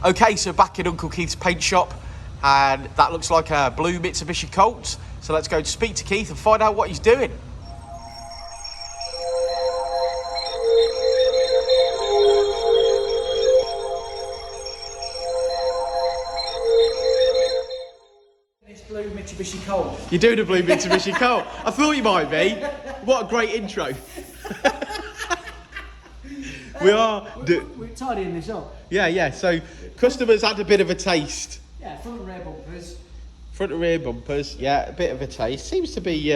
Okay, so back in Uncle Keith's paint shop, and that looks like a blue Mitsubishi Colt. So let's go and speak to Keith and find out what he's doing. This blue Mitsubishi Colt. You're doing a blue Mitsubishi Colt? I thought you might be. What a great intro. We're tidying this up. Yeah, so customers had a bit of a taste. Yeah, front and rear bumpers. Front and rear bumpers, yeah, a bit of a taste. Seems to be,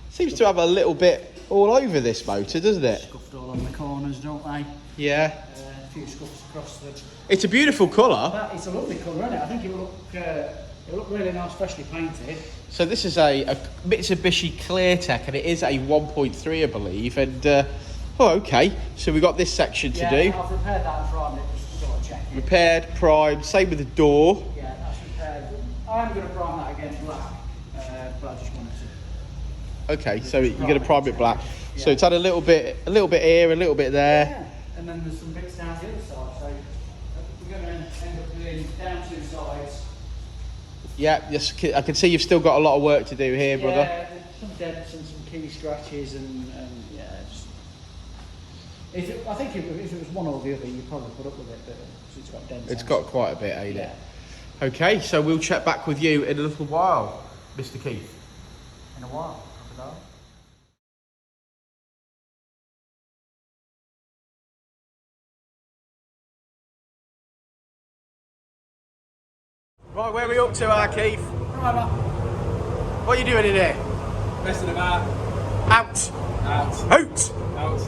seems to have a little bit all over this motor, doesn't it? Scuffed all on the corners, don't they? Yeah. A few scuffs across the... It's a beautiful colour. It's a lovely colour, isn't it? I think it'll look really nice, freshly painted. So this is a Mitsubishi Cleartech, and it is a 1.3, I believe, and... oh, okay. So we've got this section to do. Yeah, I've repaired that and primed it, just to sort of check it. Repaired, primed, same with the door. Yeah, that's repaired. I am going to prime that again black, but I just wanted to... Okay, so you're going to prime it black. Yeah. So it's had a little bit here, a little bit there. Yeah, and then there's some bits down the other side, so we're going to end up doing down two sides. Yeah, yes, I can see you've still got a lot of work to do here, brother. Yeah, some dents and some key scratches and yeah, just... I think if it was one or the other, you'd probably put up with it, but it's got dents. It's got quite a bit, ain't it? Yeah. Okay, so we'll check back with you in a little while, Mr. Keith. In a while, crocodile. Right, where are we up to, Keith? Primer. What are you doing in here? Messing about. Out. Out. Out. Out.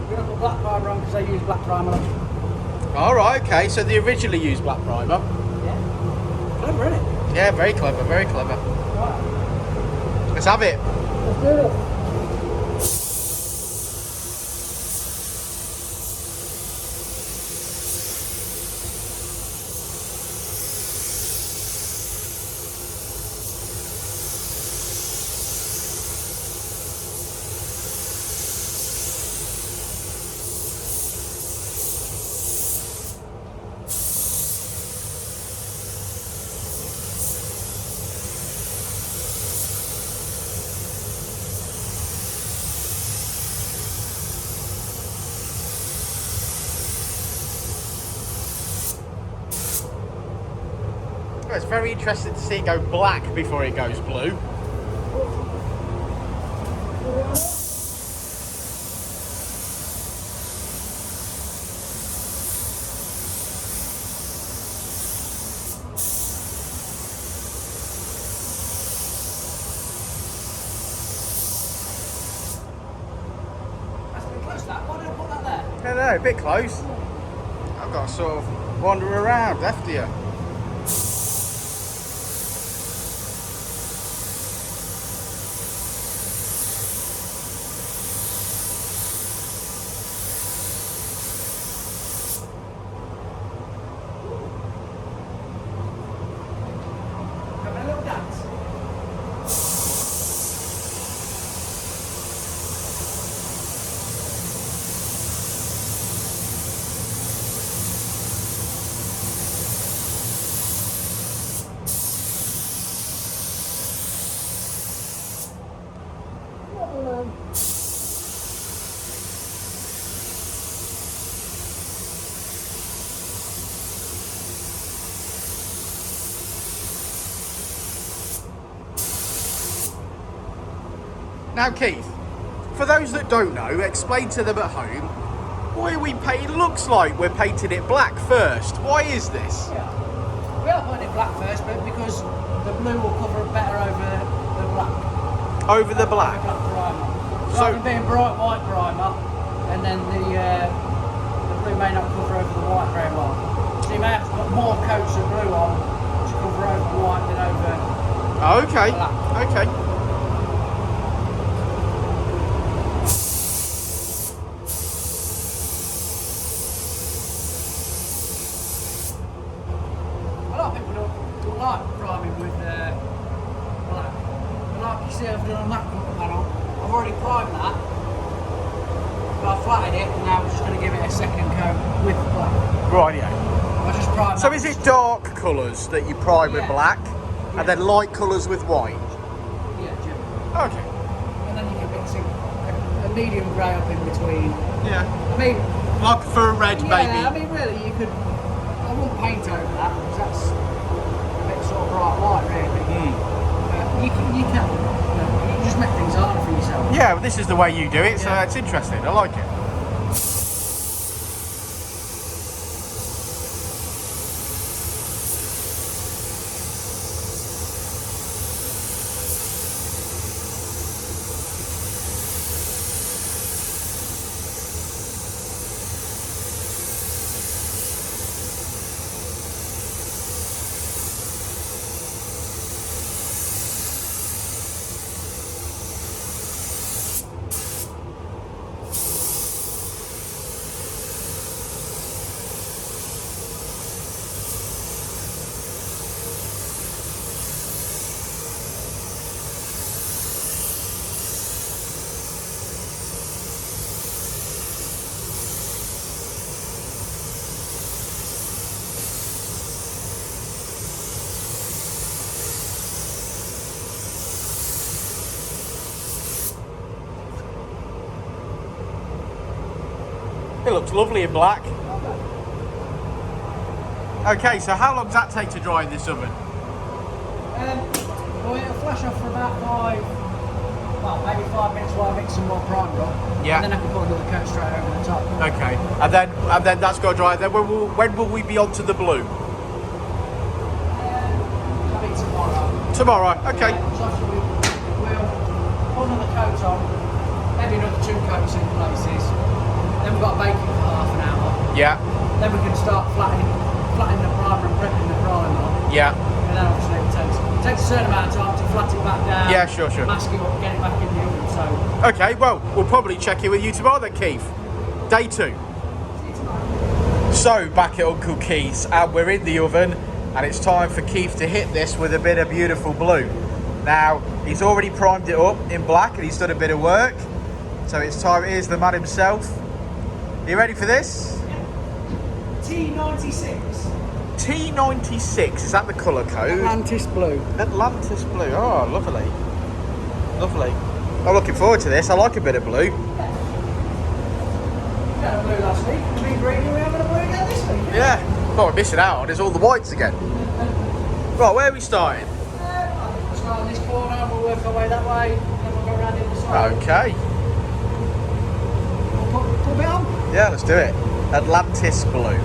We're going to put black primer on because they use black primer. All right, okay, so they originally used black primer. Yeah. Clever, isn't it? Yeah, very clever, very clever. Right. Let's have it. Let's do it. Well, it's very interesting to see it go black before it goes blue. That's a bit close, that. Why did I put that there? I don't know, a bit close. I've got to sort of wander around after you. Having a little dance. Now, Keith, for those that don't know, explain to them at home why we paint. It looks like we're painting it black first. Why is this? Yeah. We are putting it black first, but because the blue will cover better over the black. Over the black. Black primer. So- Rather than being bright white primer, and then the blue may not cover over the white very well. So you may have to put more coats of blue on to cover over the white than over Okay. black. Okay. A lot of people don't like priming with black. But like you see I've done on that front panel, I've already primed that. But I flattened it and now I'm just going to give it a second coat with black. Right, yeah. I just prime So that. is it dark colours that you prime with Yeah. black, Yeah. and then light colours with white? Yeah, generally. Okay. And then you can mix it a medium grey up in between. Yeah. I mean, Like for a red, yeah, maybe. I mean, really, you could. I wouldn't paint over that because that's a bit sort of bright white, really. You can, you know, you just make things harder for yourself. Yeah, well, this is the way you do it, so Yeah. it's interesting. I like it. It looks lovely in black. Okay, so how long does that take to dry in this oven? Well, it'll flash off for about maybe 5 minutes while I mix some more primer on. Yeah. And then I can put another coat straight over the top. Okay, and then that's got to dry. Then when will we be onto the blue? Maybe tomorrow. Tomorrow. Okay. Yeah, so after we'll put another coat on, maybe another 2 coats in places. Then we've got baking for half an hour. Yeah. Then we can start flattening the primer and prepping the primer. Yeah. And then obviously it takes a certain amount of time to flat it back down. Yeah, sure. Mask it up, get it back in the oven. So. Okay, well, we'll probably check in with you tomorrow then, Keith. Day 2. So, back at Uncle Keith's, and we're in the oven, and it's time for Keith to hit this with a bit of beautiful blue. Now, he's already primed it up in black, and he's done a bit of work. So it's time, here's the man himself. Are you ready for this? T96. T96, is that the colour code? Atlantis blue. Atlantis blue, oh, lovely. Lovely. I'm looking forward to this, I like a bit of blue. We had a blue last week, we've been green, we're having a blue again this week. Yeah, what we're missing out on is all the whites again. Right, where are we starting? I think we'll start on this corner and we'll work our way that way, and then we'll go around the other side. Okay. We'll put a bit on. Yeah, let's do it. Atlantis blue.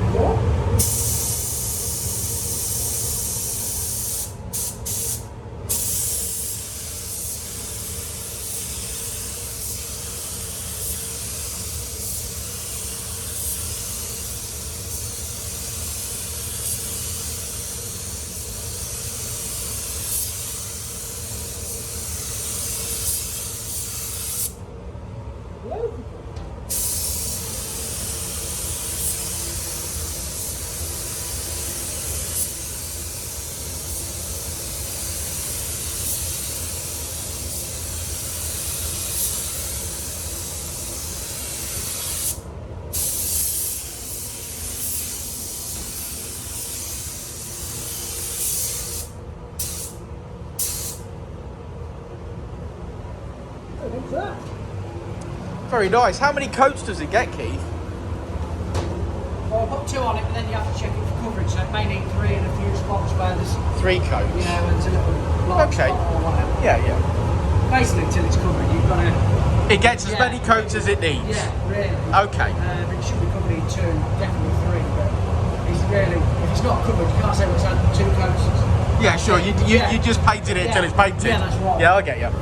Very nice. How many coats does it get, Keith? Well, I'll put 2 on it, but then you have to check it for coverage, so it may need 3 in a few spots where there's, 3 coats. you know, there's a little large Okay. spot or whatever. Yeah. Basically, until it's covered, you've got to... It gets as Yeah. many coats as it needs. Yeah, really. Okay. But it should be covered in 2, definitely 3, but it's really... If it's not covered, you can't say it's had 2 coats. Yeah, sure. You Yeah. just painted it till Yeah. it's painted. Yeah, that's right. Yeah, I get you.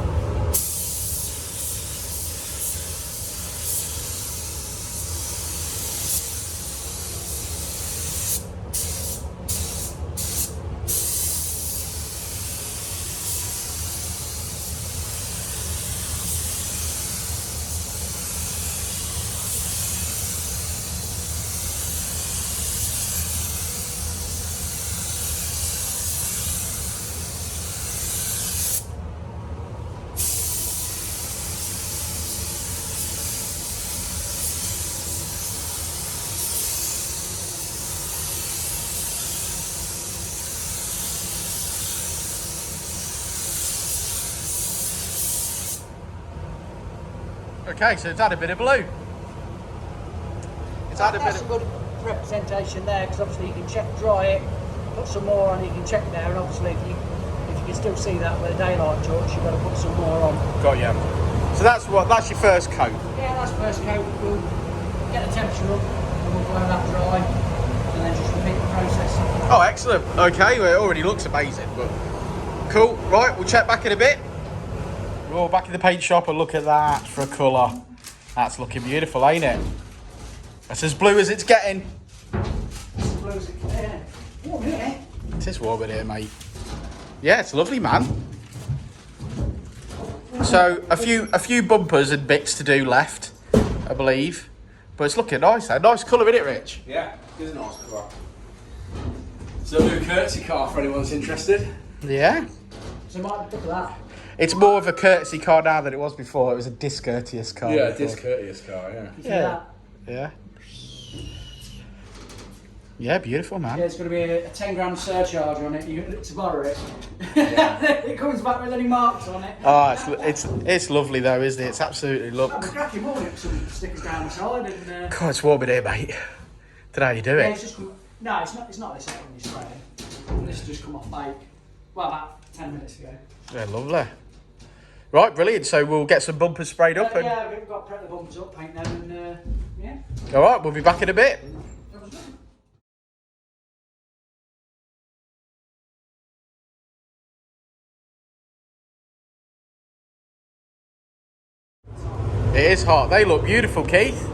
Okay, so it's had a bit of blue. It's had a bit That's of... a good representation there, because obviously you can check dry it, put some more on, you can check there, and obviously if you can still see that with a daylight torch, you've got to put some more on. Got you. So that's your first coat. Yeah, that's first coat. We'll get the temperature up and we'll blow that dry and then just repeat the process. Oh, excellent. Okay, well, it already looks amazing, but cool. Right, we'll check back in a bit. We're back in the paint shop and look at that for a colour. That's looking beautiful, ain't it? That's as blue as it's getting. As blue as it can. Warm here. It is warm in here, mate. Yeah, it's lovely, man. So a few bumpers and bits to do left, I believe, but it's looking nice. A nice colour, isn't it, Rich? Yeah, it is a nice car. It's a new courtesy car for anyone that's interested. Yeah. So might look at that. It's more of a courtesy car now than it was before. It was a discourteous car. Yeah, before. discourteous car, yeah. You see Yeah. that? Yeah. Yeah, beautiful, man. Yeah, it's going to be a 10 grand surcharge on it. You can look to borrow it. Yeah. It comes back with any marks on it. Oh, it's lovely though, isn't it? It's absolutely I'll be look. cracking more with some stickers down the side and. God, it's warm in here, mate. Don't know how you do Yeah, it. it's just no, it's not. It's not this when you spray it. This has just come off bake. Well, about 10 minutes ago. Yeah, lovely. Right, brilliant. So we'll get some bumpers sprayed up. And... Yeah, we've got to prep the bumpers up, paint them, and yeah. All right, we'll be back in a bit. It is hot. They look beautiful, Keith.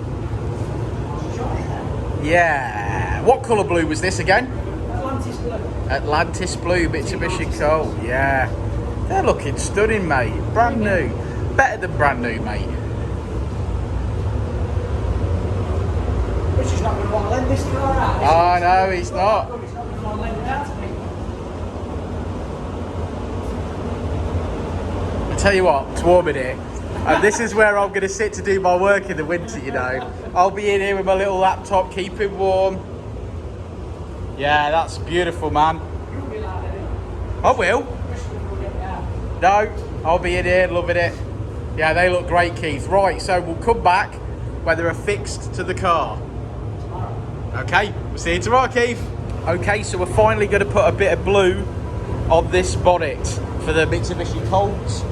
Yeah. What colour blue was this again? Atlantis blue. Atlantis blue, Mitsubishi Colt. Yeah. They're looking stunning, mate. Brand new. Better than brand new, mate. Richard's not going to want to lend this car out. Oh, no, he's not. He's not going to want to lend it out to me. I tell you what, it's warm in here. And this is where I'm going to sit to do my work in the winter, you know. I'll be in here with my little laptop, keeping warm. Yeah, that's beautiful, man. You'll be like that, I will. Richard will get me out. No, I'll be in here loving it. Yeah, they look great, Keith. Right, so we'll come back when they're affixed to the car. Tomorrow. Okay, we'll see you tomorrow, Keith. Okay, so we're finally going to put a bit of blue on this bonnet for the Mitsubishi Colt.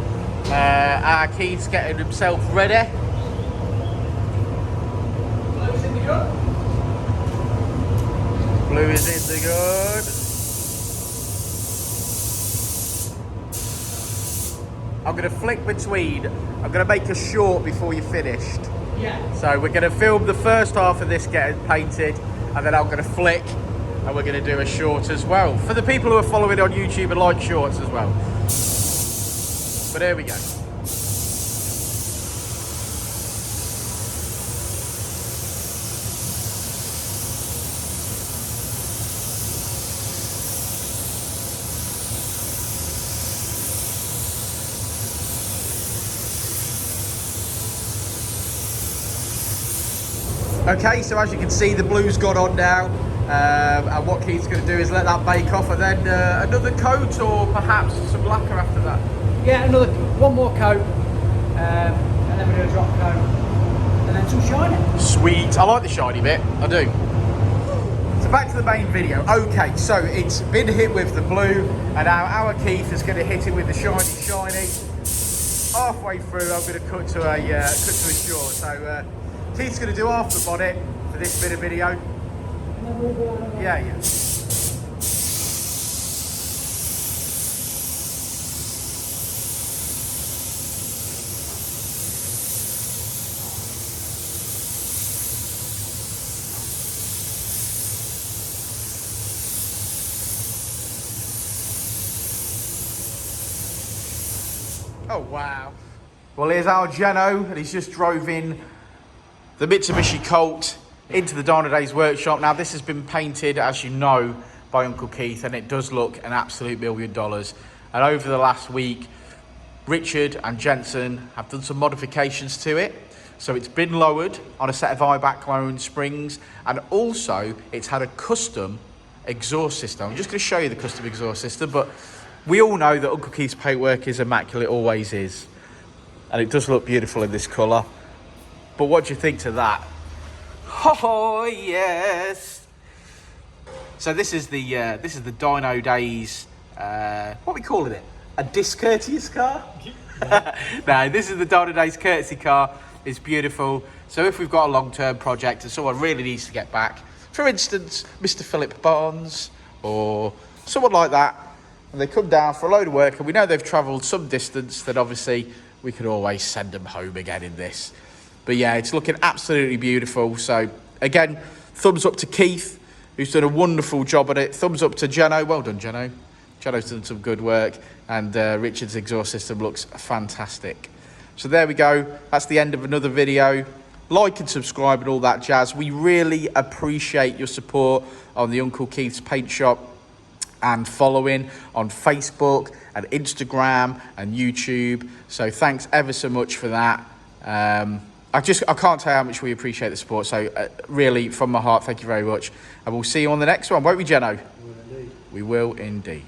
Our Keith's getting himself ready. Blue's in the good. Blue is in the good. I'm going to flick between. I'm going to make a short before you're finished. Yeah. So we're going to film the first half of this getting painted, and then I'm going to flick, and we're going to do a short as well. For the people who are following on YouTube and like shorts as well. But here we go. Okay, so as you can see, the blue's gone on now, and what Keith's going to do is let that bake off, and then another coat or perhaps some lacquer after that. Yeah, one more coat, and then we do a drop coat, and then some shiny. Sweet. I like the shiny bit. I do. So back to the main video. Okay, so it's been hit with the blue, and now our Keith is going to hit it with the shiny. Halfway through, I'm going to cut to a short. So Keith's going to do half the bonnet for this bit of video. Yeah. Oh wow. Well, here's our Geno, and he's just drove in the Mitsubishi Colt into the Dynodaze workshop. Now this has been painted, as you know, by Uncle Keith, and it does look an absolute $1 million. And over the last week, Richard and Jensen have done some modifications to it. So it's been lowered on a set of eye-back loan springs, and also it's had a custom exhaust system. I'm just going to show you the custom exhaust system, but we all know that Uncle Keith's paintwork is immaculate, always is. And it does look beautiful in this colour. But what do you think to that? Oh yes. So this is the Dynodaze. What are we calling it? A discourteous car? No, this is the Dynodaze courtesy car. It's beautiful. So if we've got a long-term project and someone really needs to get back, for instance, Mr. Philip Barnes or someone like that, and they come down for a load of work and we know they've travelled some distance, then obviously we can always send them home again in this. But yeah, it's looking absolutely beautiful. So again, thumbs up to Keith, who's done a wonderful job at it. Thumbs up to Jeno. Well done, Jeno. Jeno's done some good work. And Richard's exhaust system looks fantastic. So there we go. That's the end of another video. Like and subscribe and all that jazz. We really appreciate your support on the Uncle Keith's Paint Shop and following on Facebook and Instagram and YouTube. So thanks ever so much for that. I can't tell you how much we appreciate the support. So really, from my heart, thank you very much. And we'll see you on the next one, won't we, Jeno? We will indeed. We will indeed.